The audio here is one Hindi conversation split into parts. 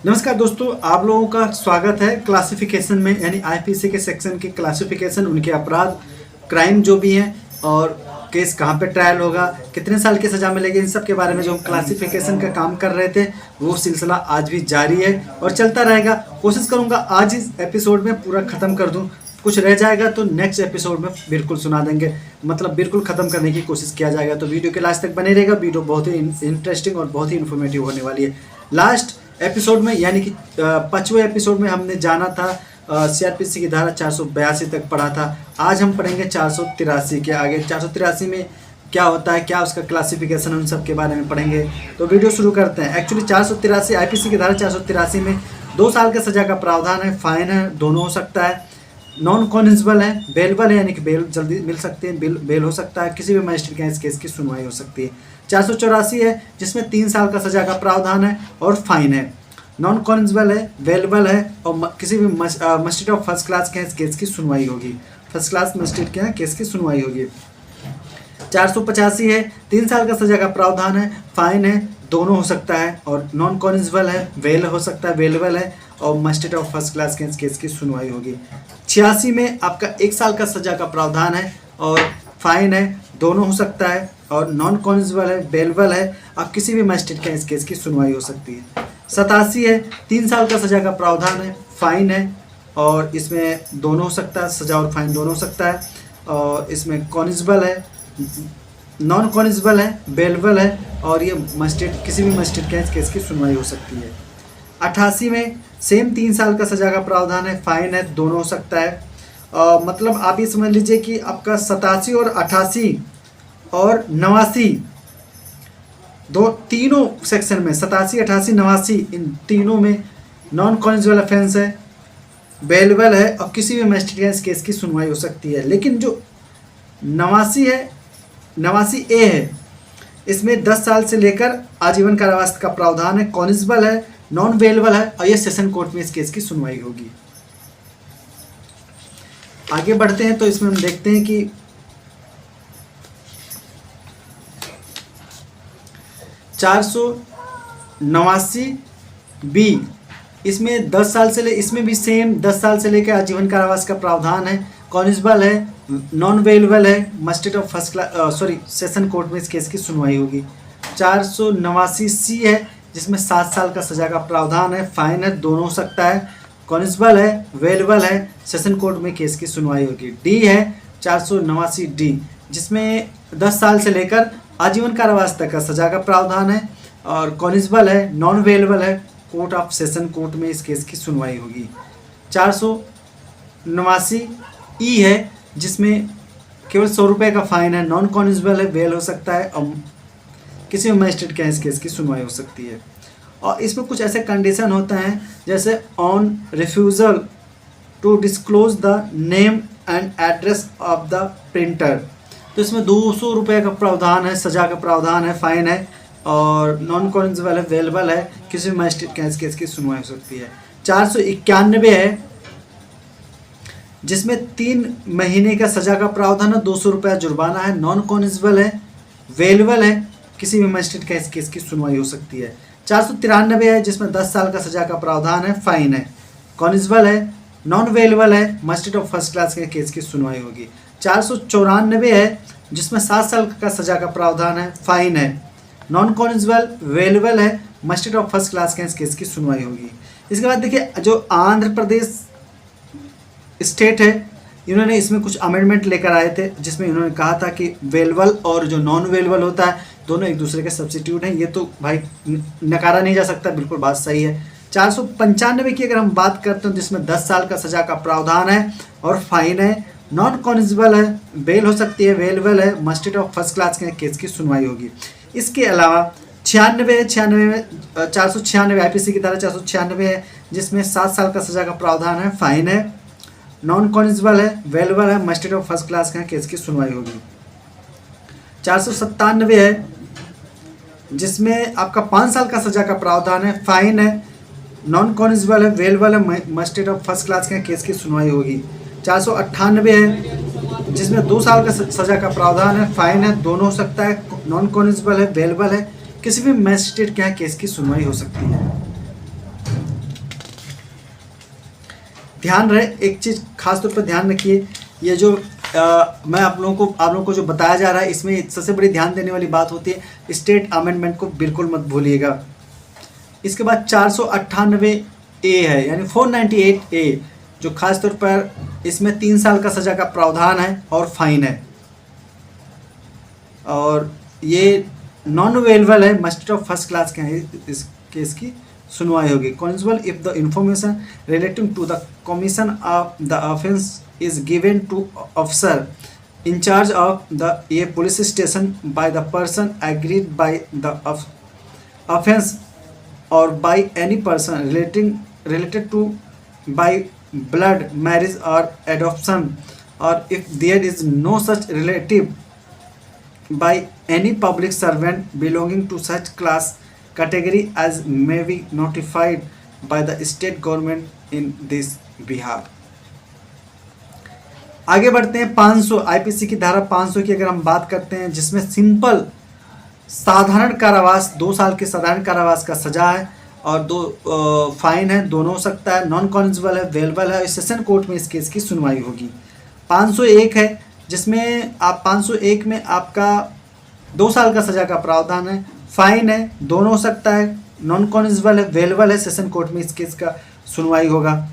नमस्कार दोस्तों, आप लोगों का स्वागत है क्लासिफिकेशन में, यानी आईपीसी के सेक्शन के क्लासिफिकेशन, उनके अपराध, क्राइम जो भी हैं और केस कहाँ पे ट्रायल होगा, कितने साल की सज़ा मिलेगी, इन सब के बारे में जो हम क्लासिफिकेशन का काम कर रहे थे वो सिलसिला आज भी जारी है और चलता रहेगा। कोशिश करूँगा आज इस एपिसोड में पूरा ख़त्म कर दूँ। कुछ रह जाएगा तो नेक्स्ट एपिसोड में बिल्कुल सुना देंगे, मतलब बिल्कुल ख़त्म करने की कोशिश किया जाएगा। तो वीडियो के लास्ट तक बने रहेगा। वीडियो बहुत ही इंटरेस्टिंग और बहुत ही इन्फॉर्मेटिव होने वाली है। लास्ट एपिसोड में यानी कि 5वें एपिसोड में हमने जाना था सीआरपीसी की धारा 482 तक पढ़ा था। आज हम पढ़ेंगे 483 के आगे। 483 में क्या होता है, क्या उसका क्लासिफिकेशन, उन सब के बारे में पढ़ेंगे। तो वीडियो शुरू करते हैं। एक्चुअली 483 आईपीसी की धारा 483 में 2 साल के सज़ा का प्रावधान है, फाइन है, दोनों हो सकता है, नॉन कॉग्निजेबल है, बेलेबल है यानी कि बेल जल्दी मिल सकते हैं, बेल हो सकता है, किसी भी मजिस्ट्रेट के इस केस की सुनवाई हो सकती है। 484 है जिसमें 3 साल का सज़ा का प्रावधान है और फाइन है, नॉन कॉग्निजेबल है, बेलेबल है और किसी भी मजिस्ट्रेट ऑफ फर्स्ट क्लास के इस केस की सुनवाई होगी। फर्स्ट क्लास मजिस्ट्रेट के केस की सुनवाई होगी। 485 है, 3 साल का सज़ा का प्रावधान है, फाइन है, दोनों हो सकता है और नॉन कॉग्निजेबल है, बेल हो सकता है, बेलेबल है और मजिस्ट्रेट ऑफ फर्स्ट क्लास के इस केस की सुनवाई होगी। 86 में आपका 1 साल का सज़ा का प्रावधान है और फाइन है, दोनों हो सकता है और नॉन कॉग्निजेबल है, बेलेबल है, अब किसी भी मजिस्ट्रेट के इस केस की सुनवाई हो सकती है। 87 है, 3 साल का सज़ा का प्रावधान है, फाइन है और इसमें दोनों हो सकता है, सज़ा और फाइन दोनों हो सकता है और इसमें कॉग्निजेबल है, नॉन कॉग्निजेबल है, बेलेबल है और ये मजिस्ट्रेट किसी भी मजिस्ट्रेट के इस केस की सुनवाई हो सकती है। 88 में सेम 3 साल का सज़ा का प्रावधान है, फाइन है, दोनों हो सकता है। मतलब आप ये समझ लीजिए कि आपका 87 और 88 और 89 तीनों सेक्शन में 87, 88, 89 इन तीनों में नॉन कॉग्निजेबल ऑफेंस है, बेलेबल है और किसी भी मजिस्ट्रेट के इस केस की सुनवाई हो सकती है। लेकिन जो 89 है, 89 ए है, इसमें 10 साल से लेकर आजीवन कारावास का प्रावधान है, कॉग्निजेबल है, नॉन बेलेबल है और ये सेशन कोर्ट में इस केस की सुनवाई होगी। आगे बढ़ते हैं तो इसमें हम देखते हैं कि 489 बी, इसमें 10 साल से इसमें भी सेम 10 साल से लेकर आजीवन कारावास का प्रावधान है, कॉग्निजेबल है, नॉन बेलेबल है, magistrate of first class session court में इस केस की सुनवाई होगी। 489 सी है जिसमें 7 साल का सज़ा का प्रावधान है, फाइन है, दोनों हो सकता है, कॉग्निजेबल है, बेलेबल है, सेशन कोर्ट में केस की सुनवाई होगी। डी है 489 डी जिसमें 10 साल से लेकर आजीवन कारावास तक का सज़ा का प्रावधान है और कॉग्निजेबल है, नॉन बेलेबल है, कोर्ट ऑफ सेशन कोर्ट में इस केस की सुनवाई होगी। 489 ई है जिसमें केवल 100 रुपये का फाइन है, नॉन कॉग्निजेबल है, बेल हो सकता है और किसी भी मजिस्ट्रेट के इस केस की सुनवाई हो सकती है। और इसमें कुछ ऐसे कंडीशन होते हैं जैसे on refusal to disclose the name and address of the printer, तो इसमें 200 रुपये का प्रावधान है, सज़ा का प्रावधान है, फाइन है और नॉन कॉग्निजेबल है, बेलेबल है, किसी भी मजिस्ट्रेट के इस केस की सुनवाई हो सकती है। 491 है जिसमें 3 महीने का सज़ा का प्रावधान है, 200 रुपये जुर्माना है, नॉन कॉग्निजेबल है, बेलेबल है, किसी भी मजिस्ट्रेट का इस केस की सुनवाई हो सकती है। 493 है जिसमें 10 साल का सज़ा का प्रावधान है, फाइन है, कॉग्निजेबल है, नॉन बेलेबल है, मजिस्ट्रेट ऑफ फर्स्ट क्लास के केस की सुनवाई होगी। 494 है जिसमें 7 साल का सज़ा का प्रावधान है, फाइन है, नॉन कॉग्निजेबल, बेलेबल है, मजिस्ट्रेट ऑफ फर्स्ट क्लास के इस केस की सुनवाई होगी। इसके बाद देखिए जो आंध्र प्रदेश स्टेट है, इन्होंने इसमें कुछ अमेंडमेंट लेकर आए थे जिसमें इन्होंने कहा था कि बेलेबल और जो नॉन बेलेबल होता है दोनों एक दूसरे के सब्स्टिट्यूट हैं। ये तो भाई नकारा नहीं जा सकता, बिल्कुल बात सही है। 495 की अगर हम बात करते हैं जिसमें 10 साल का सज़ा का प्रावधान है और फाइन है, नॉन कॉग्निजेबल है, बेल हो सकती है, बेलेबल है, मजिस्ट्रेट ऑफ फर्स्ट क्लास के केस की सुनवाई होगी। इसके अलावा 96 में 496 आईपीसी की धारा 496 है जिसमें 7 साल का सज़ा का प्रावधान है, फाइन है, नॉन कॉग्निजेबल है, बेलेबल है, मजिस्ट्रेट ऑफ फर्स्ट क्लास के केस की सुनवाई होगी। 497 है जिसमें आपका 5 साल का सज़ा का प्रावधान है, फाइन है, नॉन कॉग्निजेबल है, बेलेबल है, मजिस्ट्रेट ऑफ फर्स्ट क्लास के केस की सुनवाई होगी। 498 है जिसमें 2 साल का सज़ा का प्रावधान है, फाइन है, दोनों हो सकता है, नॉन कॉग्निजेबल है, बेलेबल है, किसी भी मजिस्ट्रेट के यहाँ केस की सुनवाई हो सकती है। ध्यान रहे, एक चीज़ खास तौर पर ध्यान रखिए, ये जो मैं आप लोगों को जो बताया जा रहा है, इसमें सबसे बड़ी ध्यान देने वाली बात होती है स्टेट अमेंडमेंट को बिल्कुल मत भूलिएगा। इसके बाद 498A है यानी 498A, जो खास तौर पर इसमें 3 साल का सज़ा का प्रावधान है और फाइन है, और ये नॉन अवेलेबल है, मजिस्ट्रेट ऑफ फर्स्ट क्लास के हैं, इस केस की सुनवाई होगी। Constable if the information relating to the commission of the offence is given to officer in charge of the a police station by the person agreed by the offense or by any person related to by blood, marriage or adoption, or if there is no such relative by any public servant belonging to such class category as may be notified by the state government in this behalf। आगे बढ़ते हैं 500 आईपीसी की धारा 500 की अगर हम बात करते हैं, जिसमें सिंपल साधारण कारावास 2 साल के साधारण कारावास का सजा है और 2 फाइन है, दोनों हो सकता है, नॉन कॉन्स्टेबल है, अवेलेबल है, सेशन कोर्ट में इस केस की सुनवाई होगी। 501 है जिसमें आप 501 में आपका 2 साल का सजा का प्रावधान है, फाइन है, दोनों हो सकता है, नॉन कॉन्स्टेबल है, अवेलेबल है, सेशन कोर्ट में इस केस का सुनवाई होगा।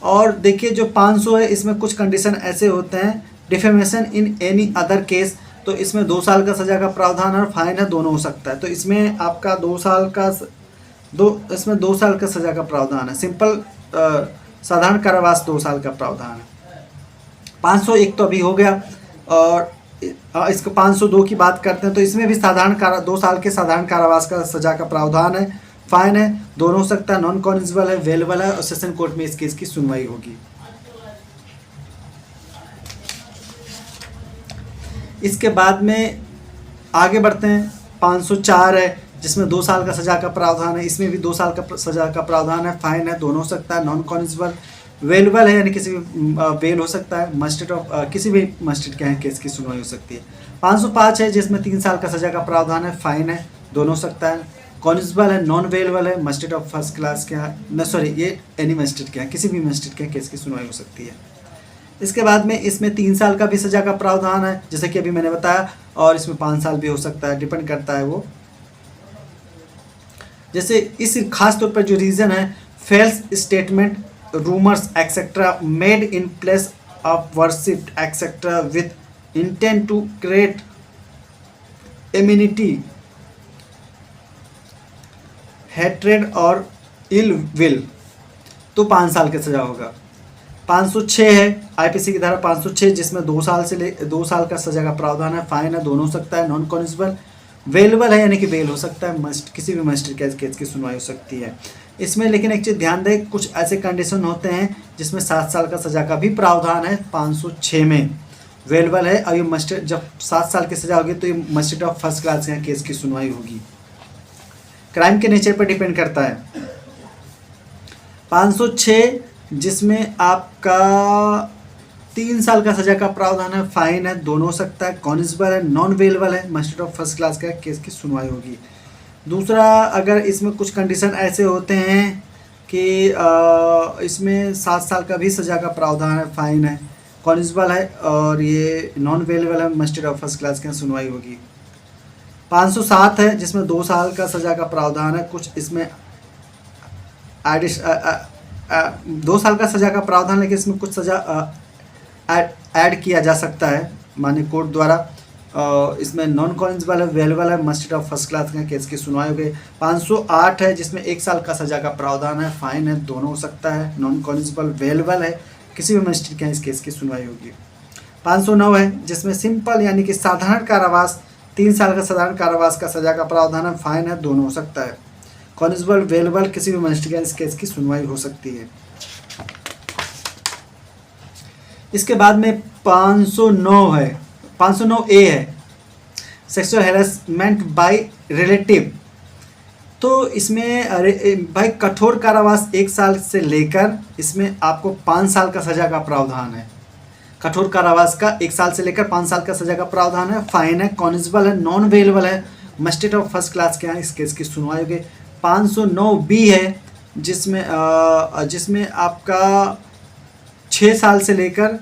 और देखिए जो 500 है इसमें कुछ कंडीशन ऐसे होते हैं, defamation in any other case, तो इसमें 2 साल का सजा का प्रावधान और फाइन है, दोनों हो सकता है, तो इसमें आपका 2 साल का सजा का प्रावधान है। सिंपल साधारण कारावास 2 साल का प्रावधान है। 501 तो अभी हो गया, और इसको 502 की बात करते हैं तो इसमें भी 2 साल के साधारण कारावास का सजा का प्रावधान है, फाइन है, दोनों हो सकता है, नॉन कॉन्स्टेबल है, अवेलेबल है, और सेशन कोर्ट में इस केस की सुनवाई होगी। इसके बाद में आगे बढ़ते हैं, 504 है जिसमें 2 साल का सजा का प्रावधान है, इसमें भी 2 साल का सजा का प्रावधान है, फाइन है, दोनों हो सकता है, नॉन कॉन्स्टेबल, अवेलेबल है यानी किसी भी बेल हो सकता है, मजिस्ट्रेट ऑफ किसी भी मजिस्ट्रेट के यहाँ केस की सुनवाई हो सकती है। 505 है जिसमें 3 साल का सजा का प्रावधान है, फाइन है, दोनों हो सकता है, कॉन्स्टेबल है, नॉन अवेलेबल है, मजिस्ट्रेट ऑफ फर्स्ट क्लास के यहाँ ये एनी मजिस्ट्रेट के यहाँ किसी भी मजिस्ट्रेट के यहाँ केस की सुनवाई हो सकती है। इसके बाद में इसमें 3 साल का भी सजा का प्रावधान है जैसे कि अभी मैंने बताया, और इसमें 5 साल भी हो सकता है, डिपेंड करता है वो। जैसे इस खास तौर पर जो रीज़न है, false statement, rumours etcetera made in place of worship etcetera with intent to create enmity, hatred और इल विल, तो 5 साल की सजा होगा। 506 है आईपीसी की धारा 506 जिसमें 2 साल का सजा का प्रावधान है, फाइन है, दोनों हो सकता है, नॉन कॉन्स्टेबल, अवेलेबल है यानी कि बेल हो सकता है, किसी भी मजिस्ट्रेट केस की सुनवाई हो सकती है। इसमें लेकिन एक चीज़ ध्यान दें, कुछ ऐसे कंडीशन होते हैं जिसमें 7 साल का सजा का भी प्रावधान है 506 में, अवेलेबल है, और ये मजिस्ट्रेट जब 7 साल की सजा होगी तो ये मजिस्ट्रेट ऑफ फर्स्ट क्लास के केस की सुनवाई होगी, क्राइम के नेचर पर डिपेंड करता है। 506 जिसमें आपका 3 साल का सजा का प्रावधान है, फाइन है, दोनों हो सकता है, कॉन्स्टेबल है, नॉन अवेलेबल है, मजिस्ट्रेट ऑफ फर्स्ट क्लास का केस की सुनवाई होगी। दूसरा, अगर इसमें कुछ कंडीशन ऐसे होते हैं कि इसमें 7 साल का भी सजा का प्रावधान है, फाइन है, कॉन्स्टेबल है, और ये नॉन अवेलेबल है, मजिस्ट्रेट ऑफ फर्स्ट क्लास की सुनवाई होगी। 507 है जिसमें 2 साल का सजा का प्रावधान है, कुछ इसमें 2 साल का सजा का प्रावधान, लेकिन इसमें कुछ सजा ऐड किया जा सकता है माननीय कोर्ट द्वारा। इसमें नॉन कॉन्स्टेबल है, अवेलेबल है, मजिस्ट्रेट ऑफ फर्स्ट क्लास का केस की सुनवाई हो गई। 508 है जिसमें 1 साल का सजा का प्रावधान है, फाइन है, दोनों हो सकता है, नॉन कॉन्स्टेबल, अवेलेबल है, किसी भी मजिस्ट्रेट के इस केस की सुनवाई होगी। 509 है जिसमें सिंपल यानी कि साधारण कारावास 3 साल का साधारण कारावास का सजा का प्रावधान है, फाइन है, दोनों हो सकता है, कॉन्स्टेबल, अवेलेबल, किसी भी मजिस्ट्रेट के इस केस की सुनवाई हो सकती है। इसके बाद में 509 है, 509A है, सेक्सुअल हैरेसमेंट बाय रिलेटिव, तो इसमें भाई कठोर कारावास 1 साल से लेकर इसमें आपको 5 साल का सजा का प्रावधान है, कठोर कारावास का 1 साल से लेकर 5 साल का सजा का प्रावधान है, फाइन है, कॉन्स्टेबल है, नॉन अवेलेबल है, मजिस्ट्रेट ऑफ फर्स्ट क्लास के यहाँ इस केस की सुनवाई होगी। 509B है जिसमें आपका 6 साल से लेकर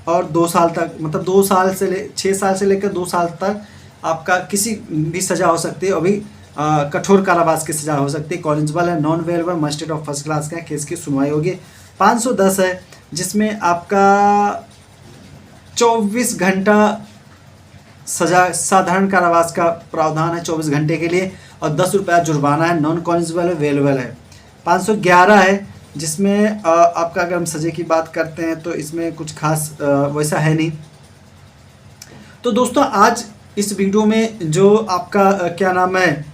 और 2 साल तक, मतलब 2 साल से 6 साल से लेकर 2 साल तक आपका किसी भी सज़ा हो सकती है। अभी कठोर कारावास की सज़ा हो सकती है। कॉलेजबल है, non available, magistrate of first class का केस की सुनवाई होगी। 510 है जिसमें आपका 24 घंटा सजा, साधारण कारावास का प्रावधान है 24 घंटे के लिए, और 10 रुपया जुर्माना है। नॉन कॉलेजबल है, अवेलेबल है। 511 है जिसमें आपका अगर हम सज़े की बात करते हैं तो इसमें कुछ खास वैसा है नहीं। तो दोस्तों आज इस वीडियो में जो आपका क्या नाम है,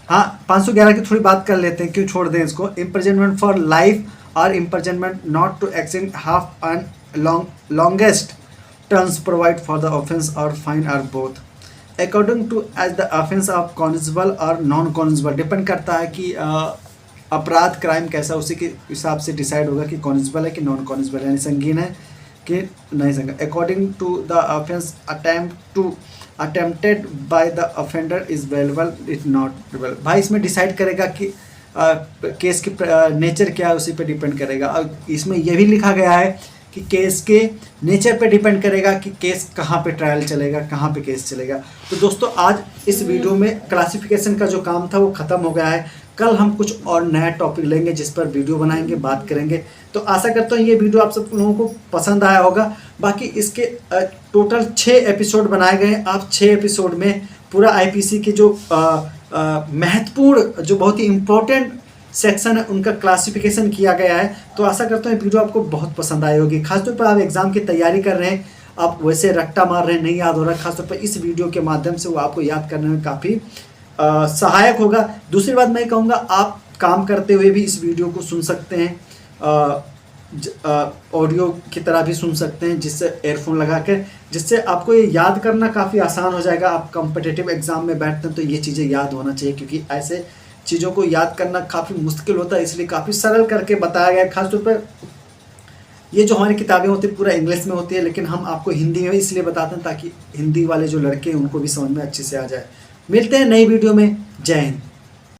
हाँ 511 की थोड़ी बात कर लेते हैं, क्यों छोड़ दें इसको। इम्प्रिजनमेंट फॉर लाइफ और imprisonment not to extend half and longest terms provide for the offence और fine are both according to as the offence of cognizable और नॉन कॉन्जिबल। डिपेंड करता है कि अपराध क्राइम कैसा, उसी के हिसाब से डिसाइड होगा कि कॉन्जिबल है कि नॉन कॉन्जिबल, यानी संगीन है कि नहीं संगीन। According to the offence attempted by the offender is bailable it not bailable. भाई इसमें डिसाइड करेगा कि केस की नेचर क्या है, उसी पे डिपेंड करेगा। और इसमें यह भी लिखा गया है कि केस के नेचर पे डिपेंड करेगा कि केस कहाँ पे ट्रायल चलेगा, कहाँ पे केस चलेगा। तो दोस्तों आज इस वीडियो में क्लासिफिकेशन का जो काम था वो ख़त्म हो गया है। कल हम कुछ और नया टॉपिक लेंगे जिस पर वीडियो बनाएंगे, बात करेंगे। तो आशा करता हूँ ये वीडियो आप सब लोगों को पसंद आया होगा। बाकी इसके टोटल 6 एपिसोड बनाए गए हैं। आप 6 एपिसोड में पूरा आईपीसी के जो महत्वपूर्ण, जो बहुत ही इम्पोर्टेंट सेक्शन है उनका क्लासिफिकेशन किया गया है। तो आशा करता हूँ वीडियो आपको बहुत पसंद आई होगी। खासतौर पर आप एग्ज़ाम की तैयारी कर रहे हैं, आप वैसे रट्टा मार रहे हैं, नहीं याद हो रहा है, खासतौर पर इस वीडियो के माध्यम से वो आपको याद करने में काफ़ी सहायक होगा। दूसरी बात मैं कहूँगा, आप काम करते हुए भी इस वीडियो को सुन सकते हैं, ऑडियो की तरह भी सुन सकते हैं, जिससे एयरफोन लगा कर, जिससे आपको ये याद करना काफ़ी आसान हो जाएगा। आप कॉम्पिटिटिव एग्ज़ाम में बैठते हैं तो ये चीज़ें याद होना चाहिए, क्योंकि ऐसे चीज़ों को याद करना काफ़ी मुश्किल होता है, इसलिए काफ़ी सरल करके बताया गया है। खासतौर पर ये जो हमारी किताबें होती हैं पूरा इंग्लिश में होती है, लेकिन हम आपको हिंदी में इसलिए बताते हैं ताकि हिंदी वाले जो लड़के हैं उनको भी समझ में अच्छे से आ जाए। मिलते हैं नई वीडियो में। जय हिंद।